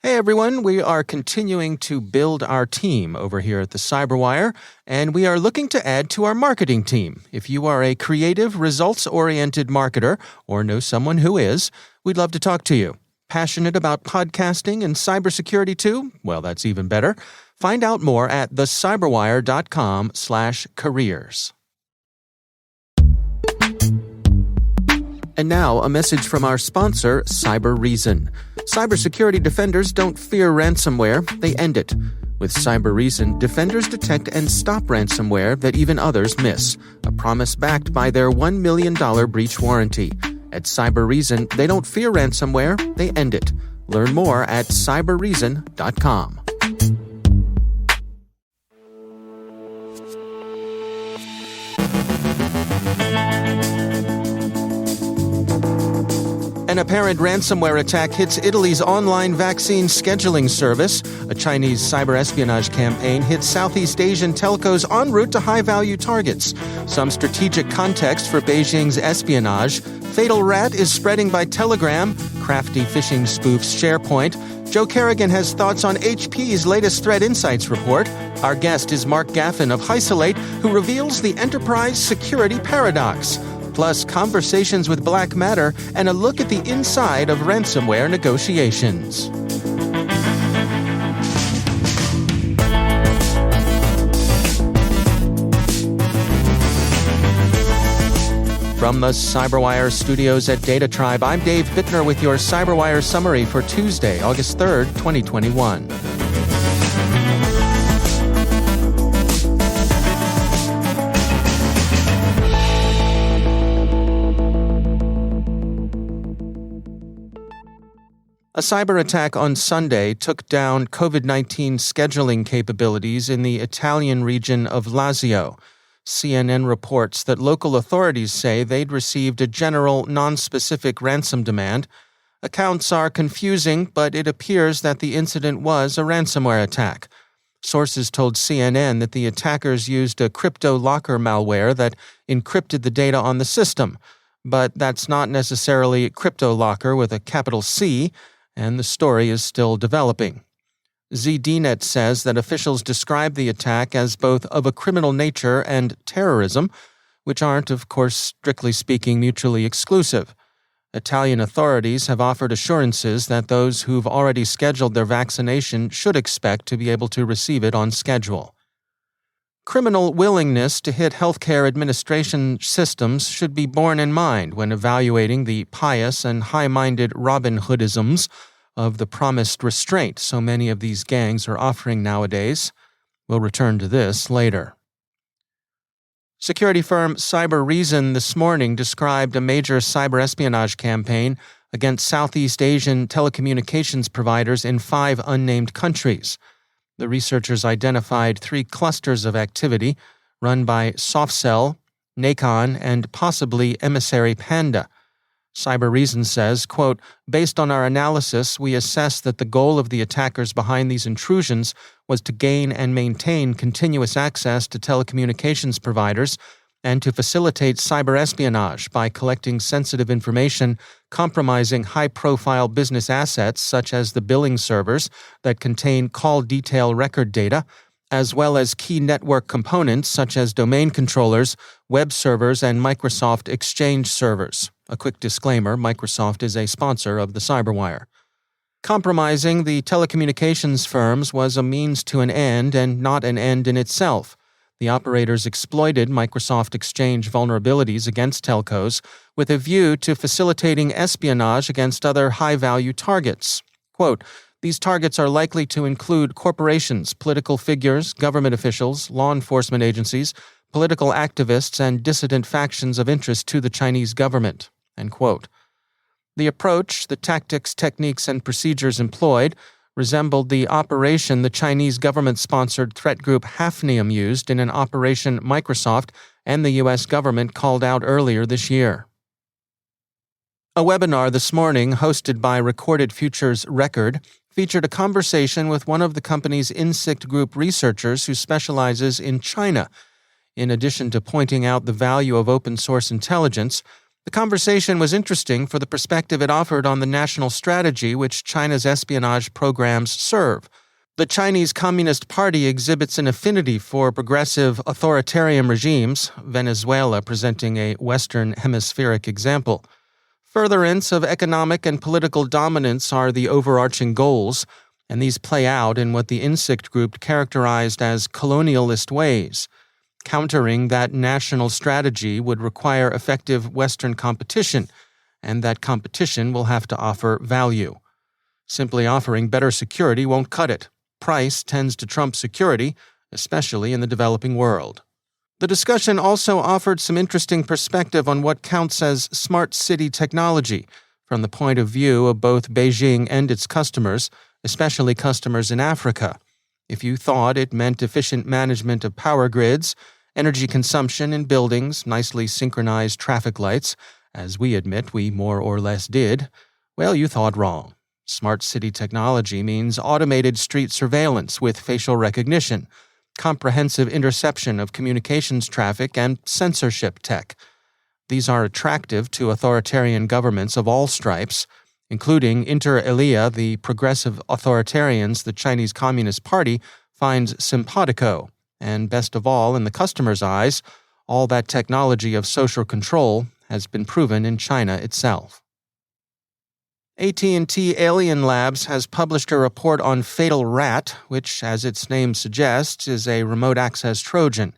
Hey everyone, we are continuing to build our team over here at the CyberWire, and we are looking to add to our marketing team. If you are a creative, results-oriented marketer or know someone who is, we'd love to talk to you. Passionate about podcasting and cybersecurity too? Well, that's even better. Find out more at thecyberwire.com/careers. And now, a message from our sponsor, CyberReason. Cybersecurity defenders don't fear ransomware, they end it. With CyberReason, defenders detect and stop ransomware that even others miss. A promise backed by their $1 million breach warranty. At CyberReason, they don't fear ransomware, they end it. Learn more at cyberreason.com. An apparent ransomware attack hits Italy's online vaccine scheduling service. A Chinese cyberespionage campaign hits Southeast Asian telcos en route to high-value targets. Some strategic context for Beijing's espionage. Fatal rat is spreading by Telegram. Crafty phishing spoofs SharePoint. Joe Kerrigan has thoughts on HP's latest Threat Insights report. Our guest is Mark Gaffin of Hysolate, who reveals the enterprise security paradox. Plus, conversations with Black Matter and a look at the inside of ransomware negotiations. From the CyberWire studios at Data Tribe, I'm Dave Bittner with your CyberWire summary for Tuesday, August 3rd, 2021. A cyber attack on Sunday took down COVID-19 scheduling capabilities in the Italian region of Lazio. CNN reports that local authorities say they'd received a general, non-specific ransom demand. Accounts are confusing, but it appears that the incident was a ransomware attack. Sources told CNN that the attackers used a crypto locker malware that encrypted the data on the system. But that's not necessarily crypto locker with a capital C, and the story is still developing. ZDNet says that officials describe the attack as both of a criminal nature and terrorism, which aren't, of course, strictly speaking, mutually exclusive. Italian authorities have offered assurances that those who've already scheduled their vaccination should expect to be able to receive it on schedule. Criminal willingness to hit healthcare administration systems should be borne in mind when evaluating the pious and high-minded Robin Hoodisms of the promised restraint so many of these gangs are offering nowadays. We'll return to this later. Security firm CyberReason this morning described a major cyberespionage campaign against Southeast Asian telecommunications providers in 5 unnamed countries. The researchers identified 3 clusters of activity run by SoftCell, Nacon, and possibly Emissary Panda. CyberReason says, quote, "Based on our analysis, we assess that the goal of the attackers behind these intrusions was to gain and maintain continuous access to telecommunications providers and to facilitate cyberespionage by collecting sensitive information compromising high-profile business assets such as the billing servers that contain call detail record data, as well as key network components such as domain controllers, web servers, and Microsoft Exchange servers." A quick disclaimer, Microsoft is a sponsor of the CyberWire. Compromising the telecommunications firms was a means to an end and not an end in itself. The operators exploited Microsoft Exchange vulnerabilities against telcos with a view to facilitating espionage against other high-value targets. Quote, "These targets are likely to include corporations, political figures, government officials, law enforcement agencies, political activists, and dissident factions of interest to the Chinese government." End quote. The approach, the tactics, techniques, and procedures employed resembled the operation the Chinese government-sponsored threat group Hafnium used in an operation Microsoft and the U.S. government called out earlier this year. A webinar this morning, hosted by Recorded Futures Record, featured a conversation with one of the company's Insect Group researchers who specializes in China. In addition to pointing out the value of open-source intelligence, The conversation was interesting for the perspective it offered on the national strategy which China's espionage programs serve. The Chinese Communist Party exhibits an affinity for progressive authoritarian regimes, Venezuela presenting a Western hemispheric example. Furtherance of economic and political dominance are the overarching goals, and these play out in what the insect group characterized as colonialist ways. Countering that national strategy would require effective Western competition, and that competition will have to offer value. Simply offering better security won't cut it. Price tends to trump security, especially in the developing world. The discussion also offered some interesting perspective on what counts as smart city technology, from the point of view of both Beijing and its customers, especially customers in Africa. If you thought it meant efficient management of power grids, energy consumption in buildings, nicely synchronized traffic lights, as we admit we more or less did, well, you thought wrong. Smart city technology means automated street surveillance with facial recognition, comprehensive interception of communications traffic, and censorship tech. These are attractive to authoritarian governments of all stripes, including inter alia the progressive authoritarians the Chinese Communist Party finds simpatico, and best of all, in the customer's eyes, all that technology of social control has been proven in China itself. AT&T Alien Labs has published a report on Fatal Rat, which, as its name suggests, is a remote access Trojan.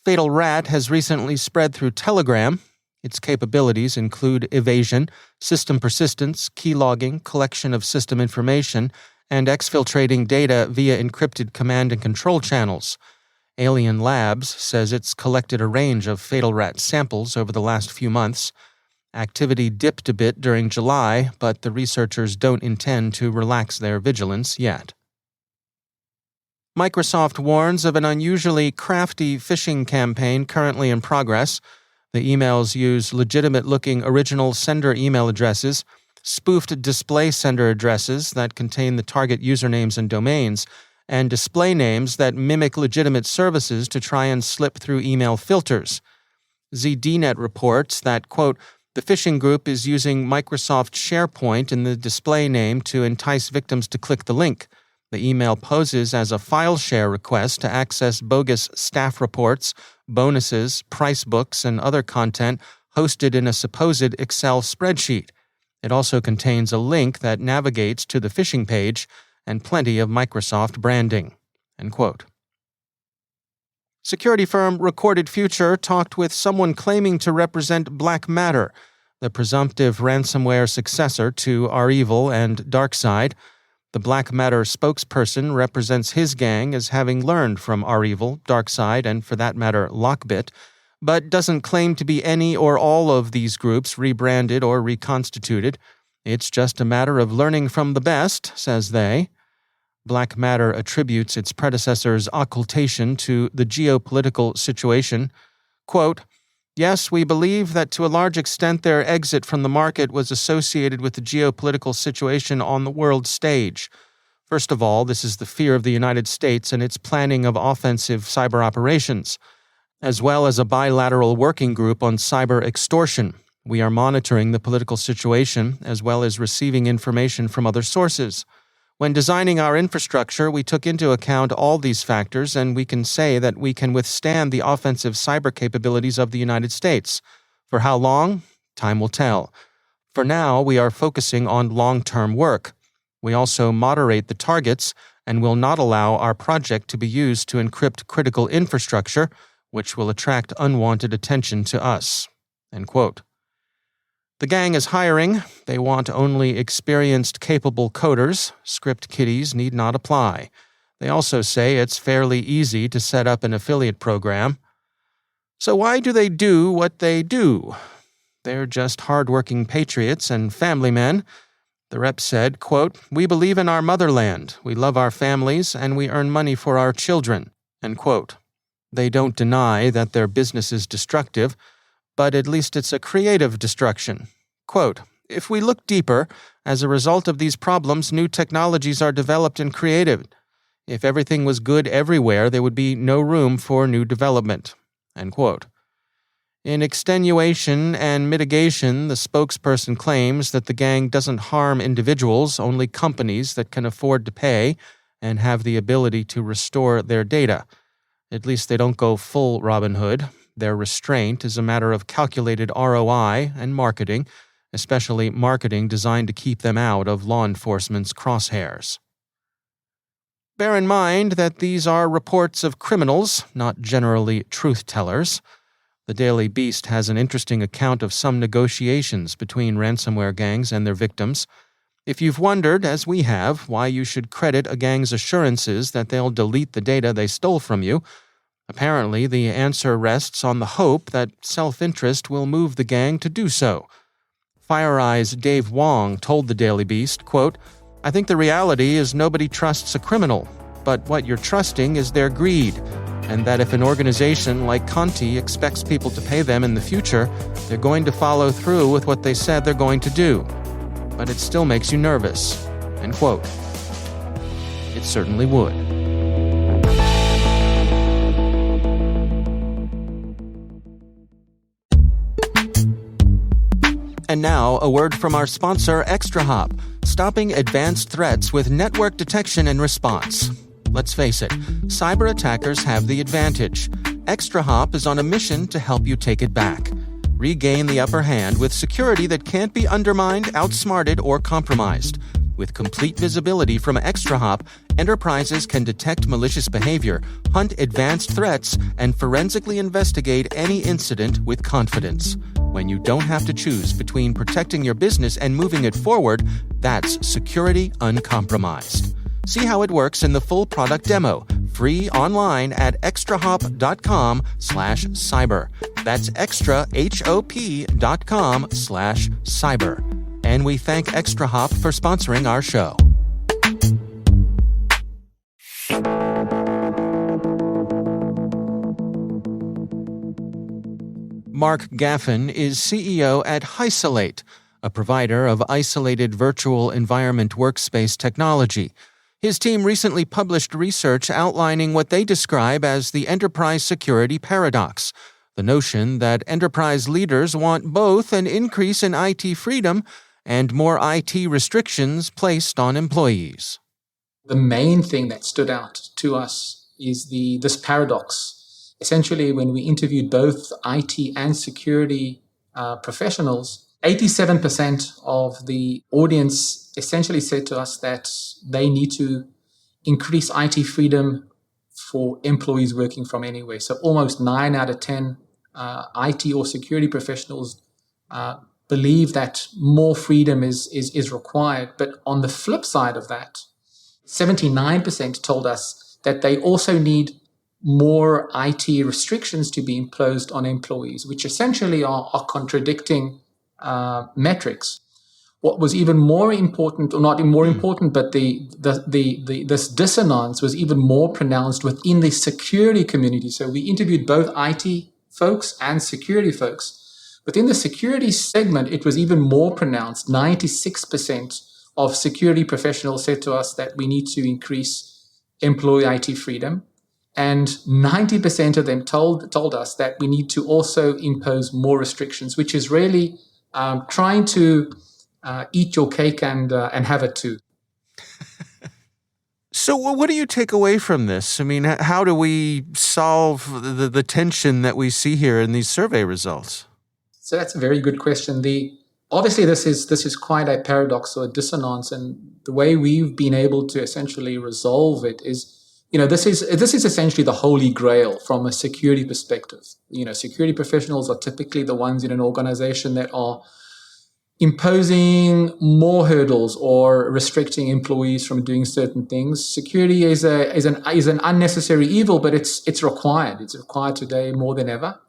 Fatal Rat has recently spread through Telegram. Its capabilities include evasion, system persistence, keylogging, collection of system information, and exfiltrating data via encrypted command and control channels. Alien Labs says it's collected a range of Fatal Rat samples over the last few months. Activity dipped a bit during July, but the researchers don't intend to relax their vigilance yet. Microsoft warns of an unusually crafty phishing campaign currently in progress. The emails use legitimate-looking original sender email addresses, spoofed display sender addresses that contain the target usernames and domains, and display names that mimic legitimate services to try and slip through email filters. ZDNet reports that, quote, the phishing group is using Microsoft SharePoint in the display name to entice victims to click the link. The email poses as a file share request to access bogus staff reports, bonuses, price books, and other content hosted in a supposed Excel spreadsheet. It also contains a link that navigates to the phishing page and plenty of Microsoft branding. End quote. Security firm Recorded Future talked with someone claiming to represent Black Matter, the presumptive ransomware successor to REvil and DarkSide. The Black Matter spokesperson represents his gang as having learned from REvil, DarkSide, and for that matter, Lockbit, but doesn't claim to be any or all of these groups rebranded or reconstituted. It's just a matter of learning from the best, says they. Black Matter attributes its predecessor's occultation to the geopolitical situation. Quote, yes, we believe that to a large extent their exit from the market was associated with the geopolitical situation on the world stage. First of all, this is the fear of the United States and its planning of offensive cyber operations, as well as a bilateral working group on cyber extortion. We are monitoring the political situation as well as receiving information from other sources. When designing our infrastructure, we took into account all these factors, and we can say that we can withstand the offensive cyber capabilities of the United States. For how long? Time will tell. For now, we are focusing on long-term work. We also moderate the targets and will not allow our project to be used to encrypt critical infrastructure, which will attract unwanted attention to us. End quote. The gang is hiring. They want only experienced, capable coders. Script kiddies need not apply. They also say it's fairly easy to set up an affiliate program. So why do they do what they do? They're just hardworking patriots and family men. The rep said, quote, we believe in our motherland. We love our families, and we earn money for our children. End quote. They don't deny that their business is destructive, but at least it's a creative destruction. Quote, if we look deeper, as a result of these problems, new technologies are developed and created. If everything was good everywhere, there would be no room for new development. End quote. In extenuation and mitigation, the spokesperson claims that the gang doesn't harm individuals, only companies that can afford to pay and have the ability to restore their data. At least they don't go full Robin Hood. Their restraint is a matter of calculated ROI and marketing, especially marketing designed to keep them out of law enforcement's crosshairs. Bear in mind that these are reports of criminals, not generally truth-tellers. The Daily Beast has an interesting account of some negotiations between ransomware gangs and their victims. If you've wondered, as we have, why you should credit a gang's assurances that they'll delete the data they stole from you, apparently the answer rests on the hope that self-interest will move the gang to do so. FireEye's Dave Wong told the Daily Beast, quote, "I think the reality is nobody trusts a criminal, but what you're trusting is their greed, and that if an organization like Conti expects people to pay them in the future, they're going to follow through with what they said they're going to do. But it still makes you nervous." End quote. It certainly would. And now, a word from our sponsor, ExtraHop, stopping advanced threats with network detection and response. Let's face it, cyber attackers have the advantage. ExtraHop is on a mission to help you take it back. Regain the upper hand with security that can't be undermined, outsmarted, or compromised. With complete visibility from ExtraHop, enterprises can detect malicious behavior, hunt advanced threats, and forensically investigate any incident with confidence. When you don't have to choose between protecting your business and moving it forward, that's security uncompromised. See how it works in the full product demo, free online at extrahop.com/cyber. That's extrahop.com/cyber. And we thank ExtraHop for sponsoring our show. Mark Gaffin is CEO at Hysolate, a provider of isolated virtual environment workspace technology. His team recently published research outlining what they describe as the enterprise security paradox, the notion that enterprise leaders want both an increase in IT freedom and more IT restrictions placed on employees. The main thing that stood out to us is this paradox. Essentially, when we interviewed both IT and security professionals, 87% of the audience essentially said to us that they need to increase IT freedom for employees working from anywhere. So almost 9 out of 10 IT or security professionals believe that more freedom is required. But on the flip side of that, 79% told us that they also need more IT restrictions to be imposed on employees, which essentially are contradicting metrics. What was even more important, or not more important, but this dissonance was even more pronounced within the security community. So we interviewed both IT folks and security folks. Within the security segment, it was even more pronounced. 96% of security professionals said to us that we need to increase employee IT freedom. And 90% of them told us that we need to also impose more restrictions, which is really trying to eat your cake and have it too. So what do you take away from this? I mean, how do we solve the tension that we see here in these survey results? So that's a very good question. Obviously, this is quite a paradox or a dissonance, and the way we've been able to essentially resolve it is, this is essentially the holy grail from a security perspective. Security professionals are typically the ones in an organization that are imposing more hurdles or restricting employees from doing certain things. Security is an unnecessary evil, but it's required. It's required today more than ever.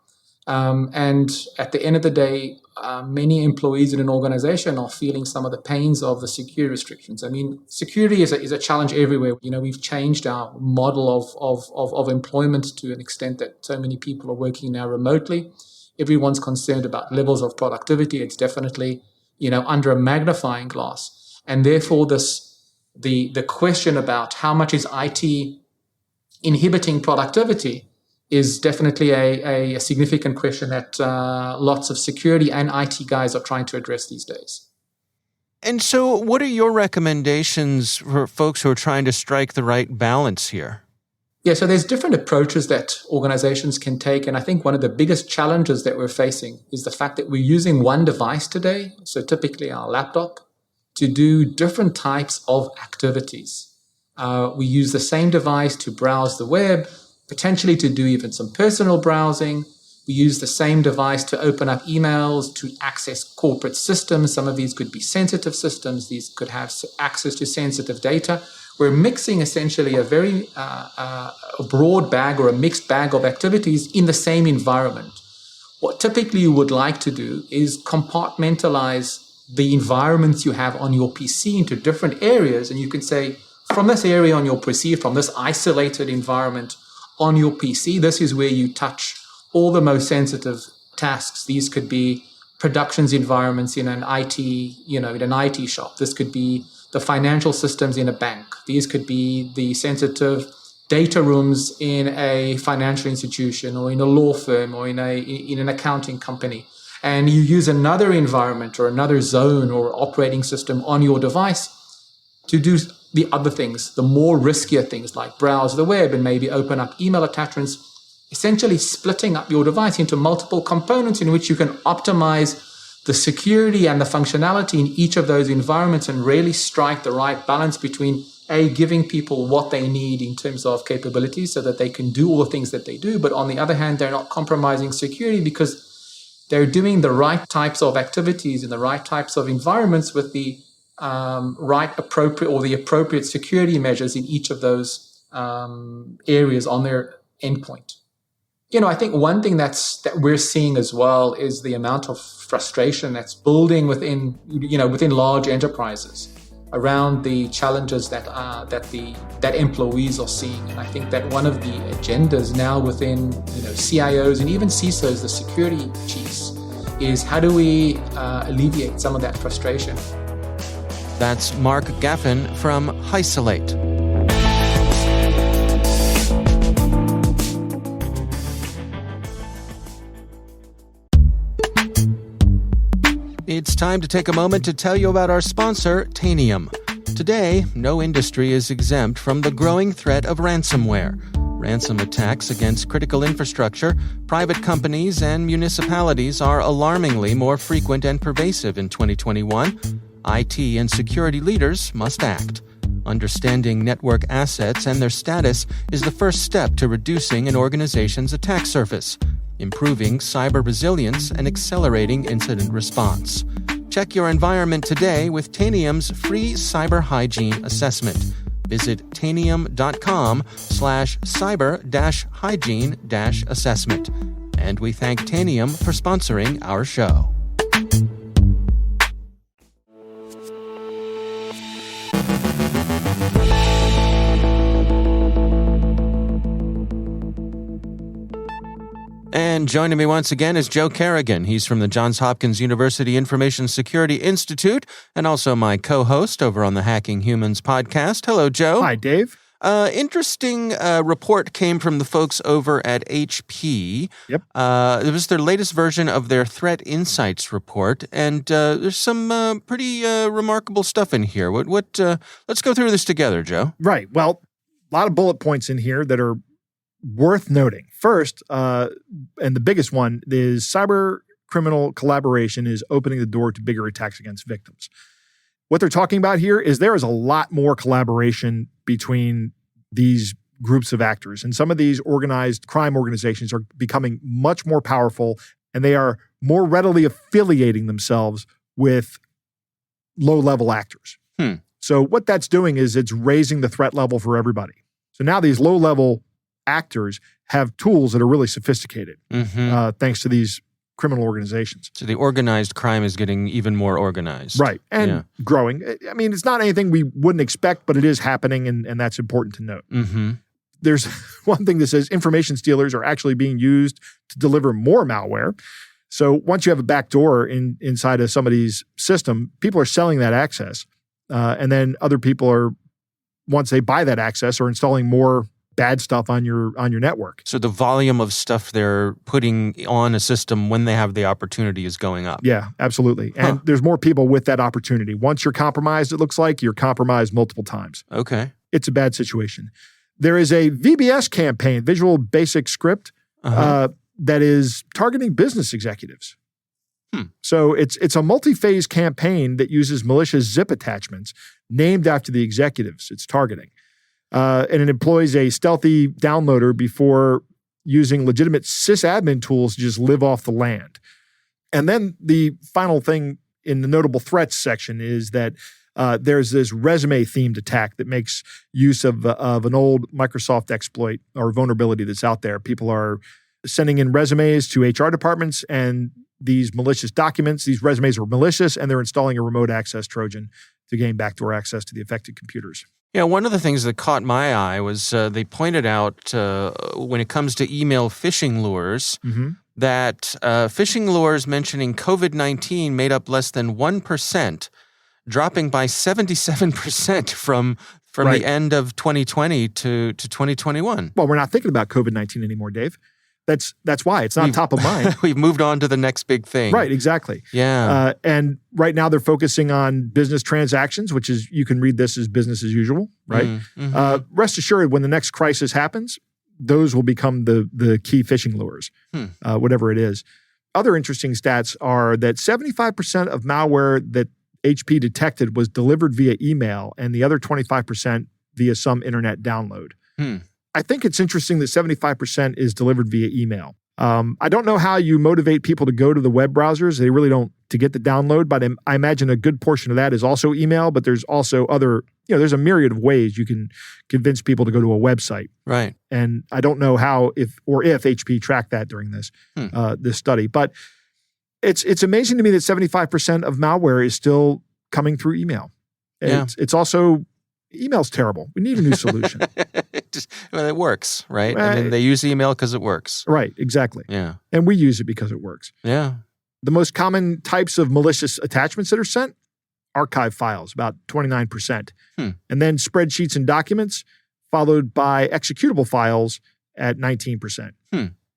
And at the end of the day, many employees in an organization are feeling some of the pains of the security restrictions. I mean, security is a challenge everywhere. We've changed our model of employment to an extent that so many people are working now remotely. Everyone's concerned about levels of productivity. It's definitely, under a magnifying glass. And therefore, the question about how much is IT inhibiting productivity is definitely a significant question that lots of security and IT guys are trying to address these days. And so what are your recommendations for folks who are trying to strike the right balance here? Yeah, so there's different approaches that organizations can take. And I think one of the biggest challenges that we're facing is the fact that we're using one device today, so typically our laptop, to do different types of activities. We use the same device to browse the web, potentially to do even some personal browsing. We use the same device to open up emails, to access corporate systems. Some of these could be sensitive systems. These could have access to sensitive data. We're mixing essentially a very a broad bag or a mixed bag of activities in the same environment. What typically you would like to do is compartmentalize the environments you have on your PC into different areas. And you can say, from this area on your PC, from this isolated environment on your PC, this is where you touch all the most sensitive tasks. These could be productions environments in an IT, in an IT shop. This could be the financial systems in a bank. These could be the sensitive data rooms in a financial institution or in a law firm or in an accounting company. And you use another environment or another zone or operating system on your device to do the other things, the more riskier things like browse the web and maybe open up email attachments, essentially splitting up your device into multiple components in which you can optimize the security and the functionality in each of those environments and really strike the right balance between giving people what they need in terms of capabilities so that they can do all the things that they do. But on the other hand, they're not compromising security because they're doing the right types of activities in the right types of environments with the appropriate security measures in each of those areas on their endpoint. I think one thing that we're seeing as well is the amount of frustration that's building within large enterprises around the challenges that employees are seeing. And I think that one of the agendas now within CIOs and even CISOs, the security chiefs, is how do we alleviate some of that frustration? That's Mark Gaffin from Isolate. It's time to take a moment to tell you about our sponsor, Tanium. Today, no industry is exempt from the growing threat of ransomware. Ransom attacks against critical infrastructure, private companies, and municipalities are alarmingly more frequent and pervasive in 2021. IT and security leaders must act. Understanding network assets and their status is the first step to reducing an organization's attack surface, improving cyber resilience, and accelerating incident response. Check your environment today with Tanium's free cyber hygiene assessment. Visit tanium.com/cyber-hygiene-assessment. And we thank Tanium for sponsoring our show. And joining me once again is Joe Kerrigan. He's from the Johns Hopkins University Information Security Institute and also my co-host over on the Hacking Humans podcast. Hello, Joe. Hi, Dave. Interesting report came from the folks over at HP. Yep. It was their latest version of their Threat Insights report, and there's some pretty remarkable stuff in here. Let's go through this together, Joe. Right. Well, a lot of bullet points in here that are worth noting. First, and the biggest one is cyber criminal collaboration is opening the door to bigger attacks against victims. What they're talking about here is there is a lot more collaboration between these groups of actors. And some of these organized crime organizations are becoming much more powerful, and they are more readily affiliating themselves with low-level actors. So what that's doing is it's raising the threat level for everybody. So now these low-level actors have tools that are really sophisticated, thanks to these criminal organizations. So the organized crime is getting even more organized. Right, and growing. I mean, it's not anything we wouldn't expect, but it is happening, and that's important to note. There's one thing that says information stealers are actually being used to deliver more malware. So once you have a backdoor inside of somebody's system, people are selling that access, and then other people are, once they buy that access, are installing more bad stuff on your network. So the volume of stuff they're putting on a system when they have the opportunity is going up. Yeah, absolutely. And there's more people with that opportunity. Once you're compromised, it looks like you're compromised multiple times. Okay. It's a bad situation. There is a VBS campaign, Visual Basic Script, that is targeting business executives. So it's a multi-phase campaign that uses malicious zip attachments named after the executives it's targeting. And it employs a stealthy downloader before using legitimate sysadmin tools to just live off the land. And then the final thing in the notable threats section is that there's this resume-themed attack that makes use of an old Microsoft exploit or vulnerability that's out there. People are sending in resumes to HR departments, and these malicious documents, these resumes are malicious, and they're installing a remote access Trojan to gain backdoor access to the affected computers. Yeah, one of the things that caught my eye was they pointed out when it comes to email phishing lures that phishing lures mentioning COVID-19 made up less than 1%, dropping by 77% from the end of 2020 to 2021. Well, we're not thinking about COVID-19 anymore, Dave. That's why. It's not top of mind. We've moved on to the next big thing. Right, exactly. Yeah. And right now they're focusing on business transactions, which is, you can read this as business as usual, right? Rest assured, when the next crisis happens, those will become the key phishing lures, whatever it is. Other interesting stats are that 75% of malware that HP detected was delivered via email, and the other 25% via some internet download. I think it's interesting that 75% is delivered via email. I don't know how you motivate people to go to the web browsers. They really don't to get the download, but I imagine a good portion of that is also email, but there's also other, there's a myriad of ways you can convince people to go to a website. Right. And I don't know how, if HP tracked that during this study, but it's amazing to me that 75% of malware is still coming through email. And it's also, email's terrible. We need a new solution. It works, right? I mean, they use email because it works. Right, exactly. Yeah. And we use it because it works. Yeah. The most common types of malicious attachments that are sent, archive files, about 29%. And then spreadsheets and documents, followed by executable files at 19%.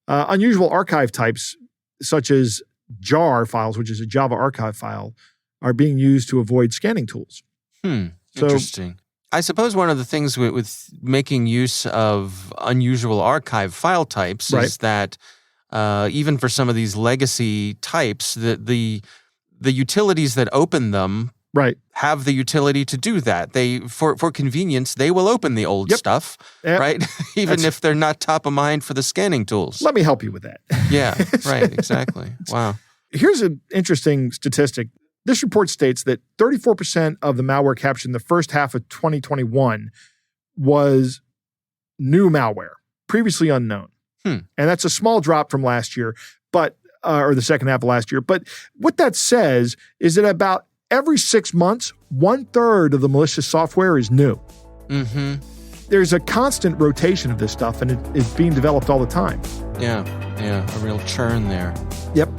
Unusual archive types, such as jar files, which is a Java archive file, are being used to avoid scanning tools. Interesting. I suppose one of the things with making use of unusual archive file types is that even for some of these legacy types, the utilities that open them have the utility to do that. For convenience, they will open the old stuff, right? Even if they're not top of mind for the scanning tools. Let me help you with that. Yeah, right, exactly. Wow. Here's an interesting statistic. This report states that 34% of the malware captured in the first half of 2021 was new malware, previously unknown. And that's a small drop from last year, or the second half of last year. But what that says is that about every 6 months, 1/3 of the malicious software is new. There's a constant rotation of this stuff, and it's being developed all the time. Yeah, a real churn there. Yep.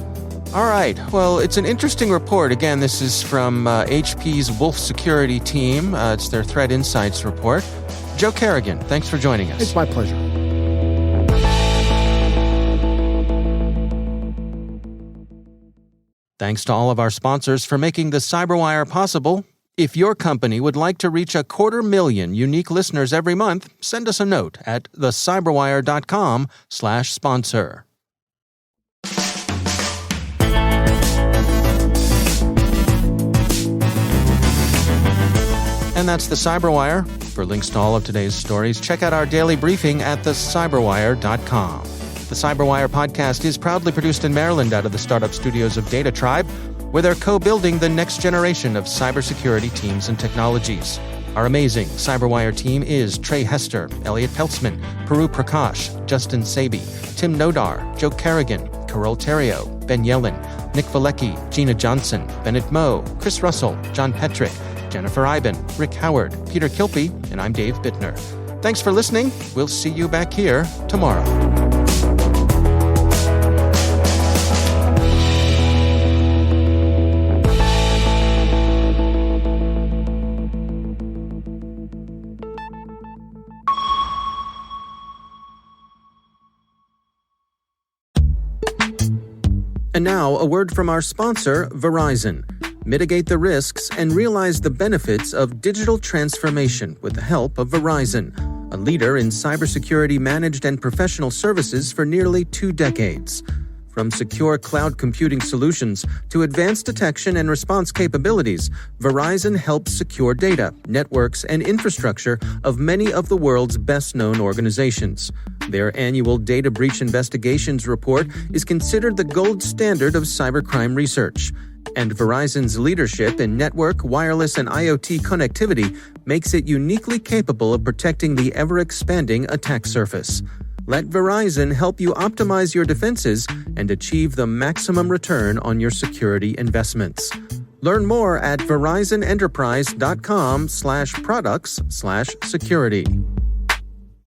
All right. Well, it's an interesting report. Again, this is from HP's Wolf Security team. It's their Threat Insights report. Joe Kerrigan, thanks for joining us. It's my pleasure. Thanks to all of our sponsors for making the CyberWire possible. If your company would like to reach 250,000 unique listeners every month, send us a note at thecyberwire.com/sponsor. And that's the CyberWire. For links to all of today's stories, check out our daily briefing at thecyberwire.com. The CyberWire podcast is proudly produced in Maryland out of the startup studios of Data Tribe, where they're co-building the next generation of cybersecurity teams and technologies. Our amazing CyberWire team is Trey Hester, Elliot Peltzman, Puru Prakash, Justin Sabi, Tim Nodar, Joe Kerrigan, Carol Terrio, Ben Yellen, Nick Valecki, Gina Johnson, Bennett Moe, Chris Russell, John Petrick, Jennifer Iben, Rick Howard, Peter Kilpie, and I'm Dave Bittner. Thanks for listening. We'll see you back here tomorrow. And now, a word from our sponsor, Verizon. Mitigate the risks and realize the benefits of digital transformation with the help of Verizon, a leader in cybersecurity managed and professional services for nearly 2 decades. From secure cloud computing solutions to advanced detection and response capabilities, Verizon helps secure data, networks, and infrastructure of many of the world's best-known organizations. Their annual Data Breach Investigations report is considered the gold standard of cybercrime research. And Verizon's leadership in network, wireless, and IoT connectivity makes it uniquely capable of protecting the ever-expanding attack surface. Let Verizon help you optimize your defenses and achieve the maximum return on your security investments. Learn more at verizonenterprise.com/products/security.